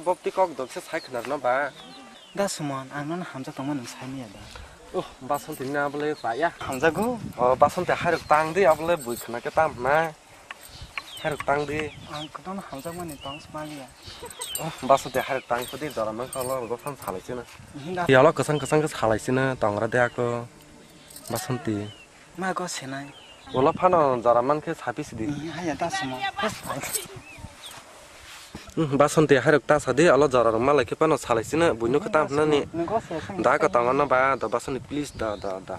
bopti kok dok se sai khnar na ba दा सुमन आं none हामजा तंमोन साइनि दा bason tin na bole pa ya हामजा गो bason te haruk tang di abole bui khna ke tam na haruk tang di आं कतन हामजा माने तंस Mallya bason te haruk tang pudi dora man khalo go fan salai sina हिंदा yalo kasang kasang ke salai sina tongra de ako bason ti मा गो सेनाय ola phano dora man ke sapi sidi हाया दा सुमन bason te haruk ta sadi alo dora malai ke pano salai sina buino ke tam na ni नगो सेसन da ka tang na ba da bason please da da